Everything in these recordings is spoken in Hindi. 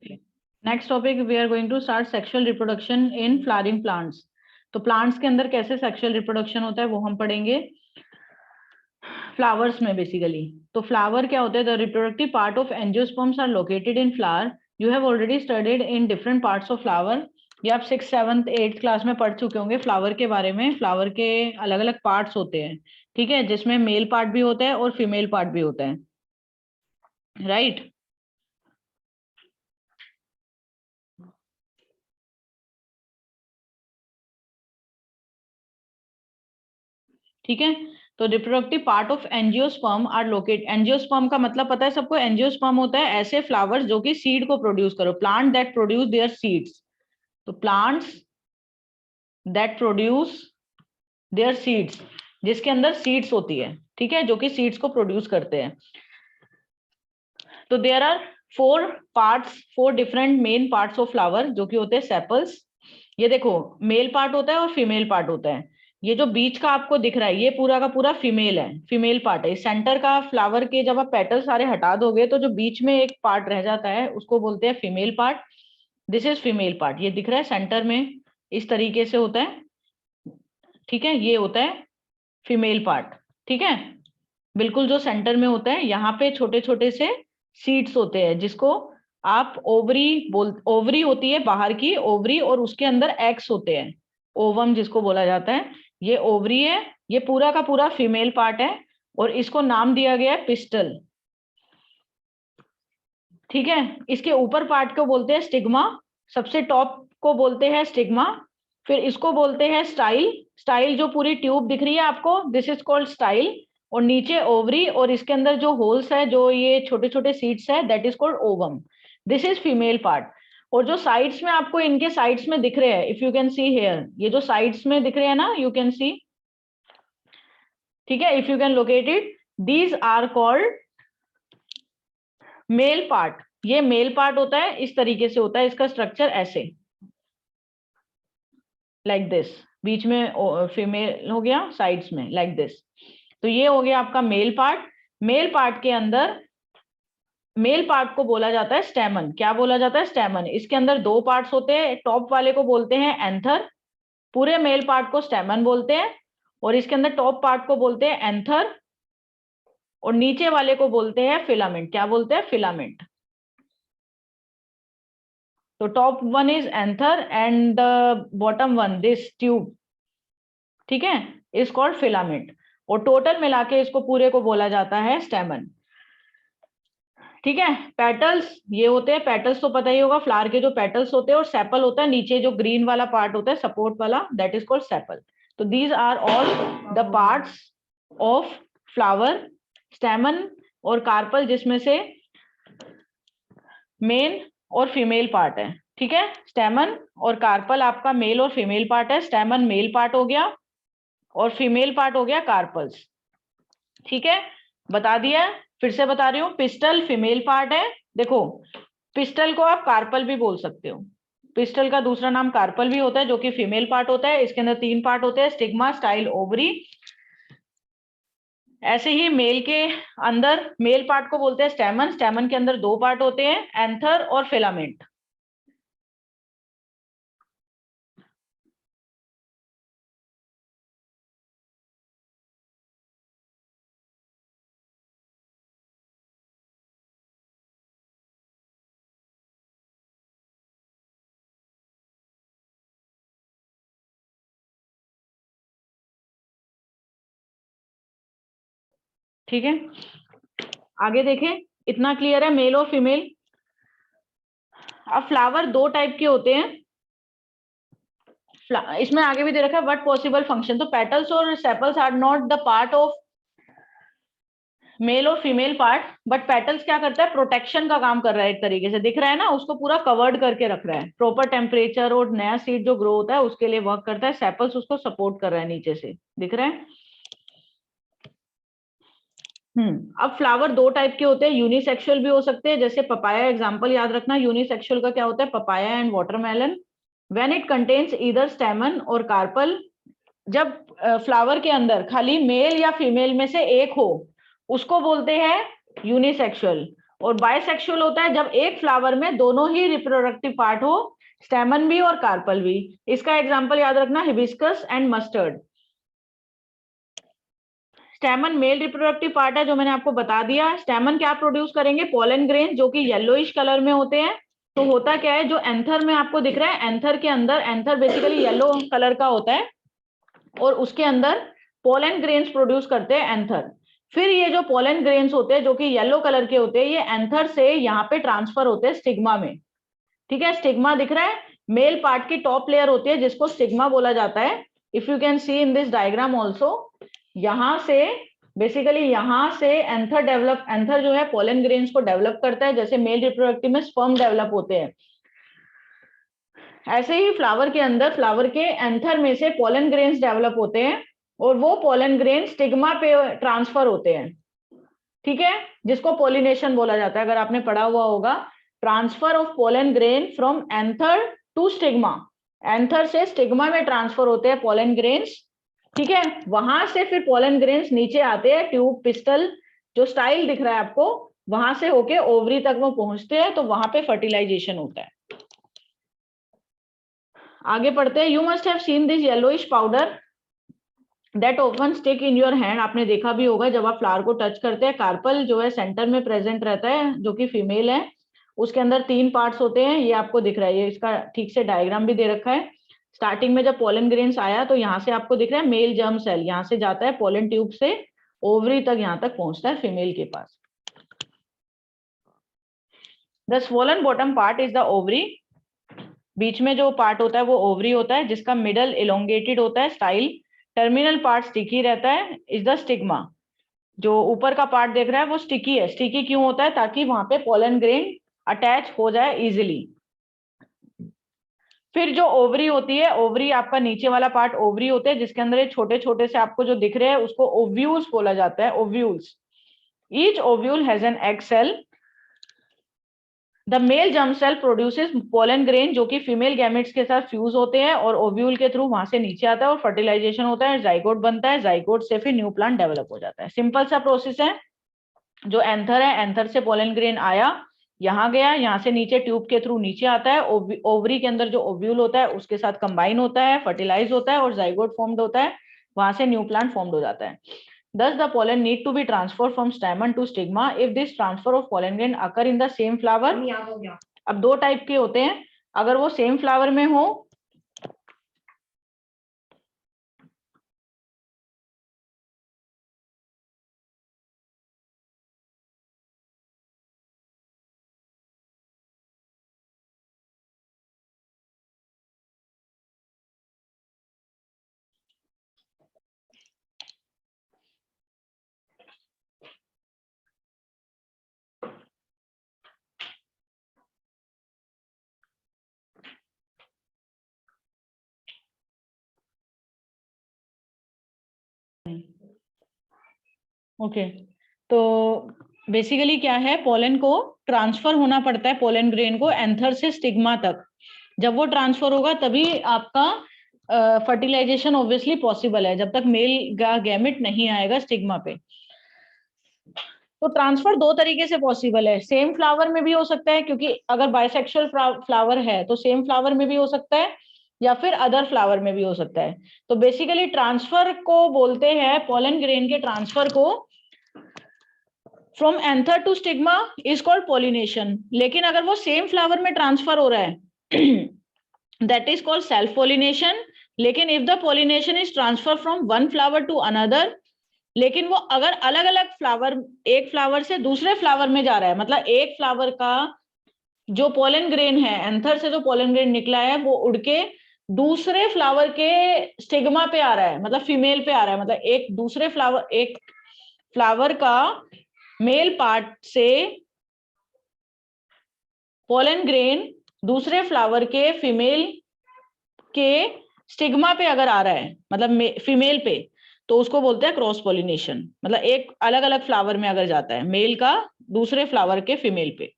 Next topic we are going to start sexual reproduction in flowering plants. तो प्लांट्स के अंदर कैसे सेक्सुअल रिप्रोडक्शन होता है वो हम पढ़ेंगे फ्लावर्स में बेसिकली। तो फ्लावर क्या होता है? The reproductive part of angiosperms are located in flower. You have already studied in different parts of flower. ये आप 6th 7th 8th क्लास में पढ़ चुके होंगे फ्लावर के बारे में। फ्लावर के अलग अलग पार्ट्स होते हैं, ठीक है, जिसमें मेल पार्ट भी होता है और फीमेल पार्ट भी होता है, राइट? ठीक है, तो reproductive part of angiosperm are locate. Angiosperm का मतलब पता है सबको? एंजियोस्पर्म होता है ऐसे फ्लावर्स जो कि सीड को प्रोड्यूस करो, plant that produce their seeds. तो plants that produce their seeds, जिसके अंदर सीड्स होती है, ठीक है, जो कि सीड्स को प्रोड्यूस करते हैं। तो there are 4 parts, 4 different main parts of flower जो कि होते हैं सेपल्स। ये देखो, मेल पार्ट होता है और फीमेल पार्ट होता है। ये जो बीच का आपको दिख रहा है ये पूरा का पूरा फीमेल है, फीमेल पार्ट है। सेंटर का फ्लावर के जब आप पेटल सारे हटा दोगे तो जो बीच में एक पार्ट रह जाता है उसको बोलते हैं female part. This is female part. ये दिख रहा है सेंटर में, इस तरीके से होता है, ठीक है, ये होता है फीमेल पार्ट, ठीक है। बिल्कुल जो सेंटर में होता है, यहाँ पे छोटे छोटे से सीड्स होते हैं जिसको आप ओवरी ओवरी होती है बाहर की ओवरी, और उसके अंदर एग्स होते हैं, ओवम जिसको बोला जाता है। ये ओवरी है, ये पूरा का पूरा फीमेल पार्ट है और इसको नाम दिया गया है पिस्टल, ठीक है। इसके ऊपर पार्ट को बोलते हैं स्टिग्मा, सबसे टॉप को बोलते हैं स्टिग्मा। फिर इसको बोलते हैं स्टाइल। स्टाइल जो पूरी ट्यूब दिख रही है आपको, दिस इज कॉल्ड स्टाइल। और नीचे ओवरी, और इसके अंदर जो होल्स है, जो ये छोटे छोटे सीड्स है, that is called ovum. This is female part. और जो साइड्स में आपको इनके साइड्स में दिख रहे हैं, if you can see here, ये जो साइड्स में दिख रहे हैं ना, यू कैन सी, ठीक है, if you can locate it, these are called male part. ये मेल पार्ट होता है, इस तरीके से होता है इसका स्ट्रक्चर, ऐसे लाइक दिस। बीच में फीमेल हो गया, साइड्स में लाइक दिस। तो ये हो गया आपका मेल पार्ट। मेल पार्ट के अंदर, मेल पार्ट को बोला जाता है स्टेमन। क्या बोला जाता है? स्टेमन। इसके अंदर 2 पार्ट्स होते हैं, टॉप वाले को बोलते हैं एंथर, पूरे मेल पार्ट को स्टेमन बोलते हैं। और इसके अंदर टॉप पार्ट को बोलते हैं एंथर, और नीचे वाले को बोलते हैं फिलामेंट। क्या बोलते हैं? फिलामेंट। तो top one is anther and the bottom one, this tube, ठीक है, इज कॉल्ड फिलामेंट। और टोटल मिला के इसको पूरे को बोला जाता है स्टेमन, ठीक है। पेटल्स ये होते हैं, पेटल्स तो पता ही होगा, फ्लावर के जो पेटल्स होते हैं। और सेपल होता है नीचे जो ग्रीन वाला पार्ट होता है सपोर्ट वाला, दैट इज कॉल्ड सेपल। तो these are all the parts of flower. Stamen और कार्पल, जिसमें से मेल और फीमेल पार्ट है, ठीक है। स्टेमन और कार्पल आपका मेल और फीमेल पार्ट है। स्टेमन मेल पार्ट हो गया और फीमेल पार्ट हो गया कार्पल्स, ठीक है, बता दिया। फिर से बता रही हूँ, पिस्टल फीमेल पार्ट है। देखो, पिस्टल को आप कार्पल भी बोल सकते हो। पिस्टल का दूसरा नाम कार्पल भी होता है, जो कि फीमेल पार्ट होता है। इसके अंदर 3 पार्ट होते हैं, स्टिग्मा, स्टाइल, ओवरी। ऐसे ही मेल के अंदर मेल पार्ट को बोलते हैं स्टेमन। स्टेमन के अंदर 2 पार्ट होते हैं, एंथर और फिलामेंट। ठीक है, आगे देखें, इतना क्लियर है मेल और फीमेल। अब फ्लावर 2 टाइप के होते हैं। इसमें आगे भी दे रखा है व्हाट पॉसिबल फंक्शन। तो पेटल्स और sepals are not the part of male और फीमेल पार्ट, बट पेटल्स क्या करता है? प्रोटेक्शन का काम कर रहा है, एक तरीके से दिख रहा है ना, उसको पूरा कवर्ड करके रख रहा है। प्रॉपर टेम्परेचर और नया सीड जो ग्रो होता है उसके लिए वर्क करता है। सेपल्स उसको सपोर्ट कर रहा है नीचे से, दिख रहा है। अब फ्लावर 2 टाइप के होते हैं, यूनिसेक्सुअल भी हो सकते हैं, जैसे पपाया। एग्जांपल याद रखना, यूनिसेक्सुअल का क्या होता है? Papaya and watermelon. When it contains either स्टेमन और कार्पल। जब फ्लावर के अंदर खाली मेल या फीमेल में से एक हो, उसको बोलते हैं यूनिसेक्सुअल। और बाइसेक्सुअल होता है जब एक फ्लावर में दोनों ही रिप्रोडक्टिव पार्ट हो, स्टेमन भी और कार्पल भी। इसका एग्जांपल याद रखना, hibiscus and mustard. स्टेमन male reproductive part है जो मैंने आपको बता दिया। स्टेमन क्या प्रोड्यूस करेंगे, पोलन ग्रेन जो कि येलोइश कलर में होते हैं। तो होता क्या है, जो एंथर में आपको दिख रहा है, एंथर के अंदर, एंथर बेसिकली येलो कलर का होता है और उसके अंदर पोलन ग्रेन्स प्रोड्यूस करते हैं एंथर। फिर ये जो पोलन ग्रेन्स होते हैं जो कि येलो कलर के होते हैं, ये एंथर से यहाँ पे ट्रांसफर होते हैं स्टिग्मा में। ठीक है, स्टिग्मा दिख रहा है, मेल पार्ट की टॉप लेयर होती है जिसको स्टिग्मा बोला जाता है। If you can C in this diagram also, यहां से बेसिकली यहां से एंथर डेवलप, एंथर जो है पोलन ग्रेन्स को डेवलप करता है, जैसे मेल रिप्रोडक्टिव में स्पर्म डेवलप होते हैं, ऐसे ही फ्लावर के अंदर, फ्लावर के एंथर में से पोलन ग्रेन्स डेवलप होते हैं और वो पोलन ग्रेन स्टिग्मा पे ट्रांसफर होते हैं। ठीक है, जिसको पोलिनेशन बोला जाता है, अगर आपने पढ़ा हुआ होगा, transfer of pollen grain from anther to stigma. Anther से स्टिग्मा में ट्रांसफर होते हैं पोलन ग्रेन्स। ठीक है, वहां से फिर पोलन ग्रेन्स नीचे आते हैं, ट्यूब पिस्टल जो स्टाइल दिख रहा है आपको, वहां से होके ओवरी तक वो पहुंचते हैं, तो वहां पे फर्टिलाइजेशन होता है। आगे पढ़ते हैं। You must have seen this yellowish powder that often stick in your hand. आपने देखा भी होगा जब आप फ्लावर को टच करते हैं, कार्पल जो है सेंटर में प्रेजेंट रहता है जो कि फीमेल है, उसके अंदर 3 पार्ट्स होते हैं, ये आपको दिख रहा है, ये इसका ठीक से डायग्राम भी दे रखा है। स्टार्टिंग में जब पोलन ग्रेन्स आया तो यहाँ से आपको दिख रहा है मेल जर्म सेल, यहाँ से जाता है पोलन ट्यूब से ओवरी तक, यहाँ तक पहुंचता है फीमेल के पास। The swollen bottom part is the ovary. बीच में जो पार्ट होता है वो ओवरी होता है, जिसका मिडल इलोंगेटेड होता है, स्टाइल। टर्मिनल पार्ट स्टिकी रहता है, इज द स्टिग्मा। जो ऊपर का पार्ट देख रहा है वो स्टिकी है। स्टिकी क्यों होता है, ताकि वहां पे पोलन ग्रेन अटैच हो जाए इजिली। फिर जो ओवरी होती है, ओवरी आपका नीचे वाला पार्ट ओवरी होते हैं, जिसके अंदर ये छोटे छोटे से आपको जो दिख रहे हैं उसको ओव्यूल्स बोला जाता है, ovules. Each ovule has an egg cell. The male germ cell produces pollen grain जो कि फीमेल गैमेट्स के साथ फ्यूज होते हैं और ओव्यूल के थ्रू वहां से नीचे आता है और फर्टिलाइजेशन होता है, जाइगोट बनता है, जाइगोट से फिर न्यू प्लांट डेवलप हो जाता है। सिंपल सा प्रोसेस है। जो एंथर है, एंथर से पोलन ग्रेन आया, यहाँ गया, यहाँ से नीचे ट्यूब के थ्रू नीचे आता है, ओवरी के अंदर जो ओव्यूल होता है उसके साथ कंबाइन होता है, फर्टिलाइज होता है और जाइगोट फॉर्म्ड होता है, वहां से न्यू प्लांट फॉर्म्ड हो जाता है। Thus, the pollen need to be transferred from stamen to stigma. If this transfer of pollen grain occur in the same flower, अब 2 टाइप के होते हैं, अगर वो सेम फ्लावर में हो, ओके, तो बेसिकली क्या है, पोलन को ट्रांसफर होना पड़ता है, पोलन ग्रेन को एंथर से स्टिग्मा तक। जब वो ट्रांसफर होगा तभी आपका फर्टिलाइजेशन ऑब्वियसली पॉसिबल है, जब तक मेल का गैमेट नहीं आएगा स्टिग्मा पे। तो ट्रांसफर 2 तरीके से पॉसिबल है, सेम फ्लावर में भी हो सकता है, क्योंकि अगर बाइसेक्सुअल फ्लावर है तो सेम फ्लावर में भी हो सकता है, या फिर अदर फ्लावर में भी हो सकता है। तो बेसिकली ट्रांसफर को बोलते हैं, पोलन ग्रेन के ट्रांसफर को from anther to stigma is called pollination. लेकिन अगर वो सेम फ्लावर में ट्रांसफर हो रहा है that is called self pollination. लेकिन if the pollination is transfer from one flower to another, लेकिन वो अगर अलग अलग फ्लावर, एक फ्लावर से दूसरे फ्लावर में जा रहा है, मतलब एक फ्लावर का जो पोलन ग्रेन है, एंथर से जो पोलन ग्रेन निकला है वो उड़ के दूसरे फ्लावर के स्टिग्मा पे आ रहा है, मतलब फीमेल पे आ रहा है, मतलब एक दूसरे फ्लावर, एक फ्लावर का मेल पार्ट से पोलन ग्रेन दूसरे फ्लावर के फीमेल के स्टिग्मा पे अगर आ रहा है, मतलब फीमेल पे, तो उसको बोलते हैं क्रॉस पोलिनेशन। मतलब एक अलग अलग फ्लावर में अगर जाता है मेल का दूसरे फ्लावर के फीमेल पे।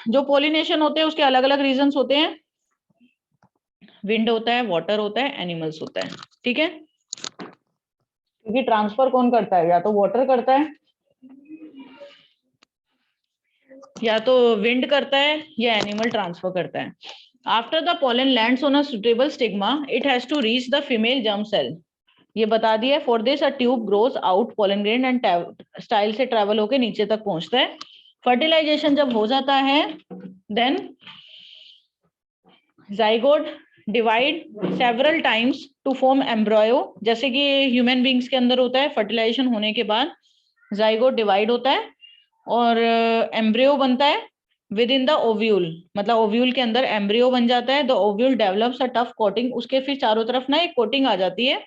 जो पोलिनेशन होते हैं उसके अलग अलग रीजंस होते हैं, विंड होता है, वाटर होता है, एनिमल्स होता है। ठीक है, क्योंकि ट्रांसफर कौन करता है, या तो वाटर करता है या तो विंड करता है या एनिमल ट्रांसफर करता है। After the pollen lands on a suitable stigma it has to reach the female germ cell. ये बता दिया। For this a tube grows out pollen grain and style से ट्रेवल होके नीचे तक पहुंचता है। फर्टिलाइजेशन जब हो जाता है then zygote divide several times to form embryo, जैसे कि ह्यूमन बींग्स के अंदर होता है। फर्टिलाइजेशन होने के बाद जाइगोट डिवाइड होता है और एम्ब्रियो बनता है विद इन द ओव्यूल, मतलब ओव्यूल के अंदर एम्ब्रियो बन जाता है। The ovule develops a tough coating, उसके फिर चारों तरफ ना एक कोटिंग आ जाती है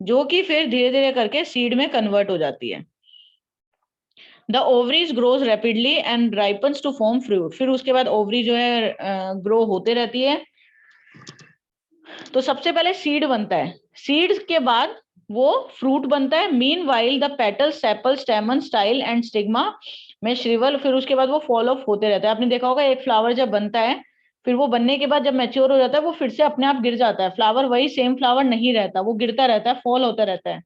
जो कि फिर धीरे धीरे करके सीड में कन्वर्ट हो जाती है। The ovaries grows rapidly and ripens to form fruit, फिर उसके बाद ओवरी जो है ग्रो होते रहती है। तो सबसे पहले सीड बनता है, सीड के बाद वो फ्रूट बनता है। Mean while the petal sepal स्टेमन style and stigma में श्रिवल, फिर उसके बाद वो फॉल ऑफ होते रहता है। आपने देखा होगा एक फ्लावर जब बनता है फिर वो बनने के बाद जब मैच्योर हो जाता है वो फिर से अपने आप गिर जाता है। फ्लावर वही सेम फ्लावर नहीं रहता, वो गिरता रहता है, फॉल होता रहता है।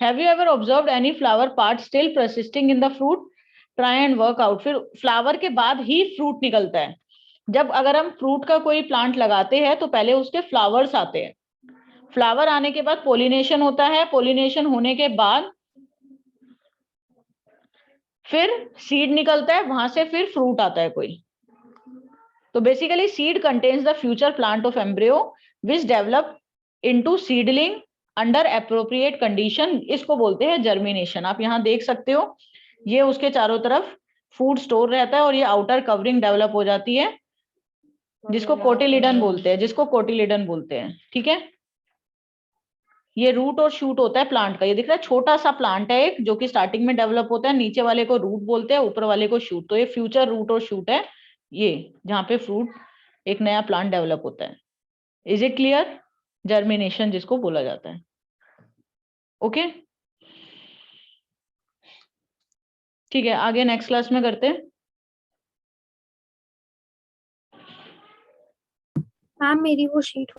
Have you ever observed any flower part still persisting in the fruit, try and work out. फिर फ्लावर के बाद ही फ्रूट निकलता है। जब अगर हम फ्रूट का कोई प्लांट लगाते हैं तो पहले उसके फ्लावर्स आते हैं, फ्लावर आने के बाद पोलिनेशन होता है, पोलिनेशन होने के बाद फिर सीड निकलता है, वहां से फिर फ्रूट आता है कोई। तो basically seed contains the future plant of embryo which develop into seedling under appropriate condition, इसको बोलते हैं जर्मिनेशन। आप यहाँ देख सकते हो ये उसके चारों तरफ फूड स्टोर रहता है और ये आउटर कवरिंग डेवलप हो जाती है जिसको कोटिलिडन बोलते हैं, जिसको कोटिलिडन बोलते हैं। ठीक है, ये रूट और शूट होता है प्लांट का। ये दिख रहा है छोटा सा प्लांट है एक जो कि स्टार्टिंग में डेवलप होता है, नीचे वाले को रूट बोलते हैं, ऊपर वाले को शूट। तो ये फ्यूचर रूट और शूट है, ये जहाँ पे फ्रूट एक नया प्लांट डेवलप होता है। Is it clear? जर्मिनेशन जिसको बोला जाता है। ओके, ठीक है, आगे नेक्स्ट क्लास में करते हैं। मैम मेरी वो शीट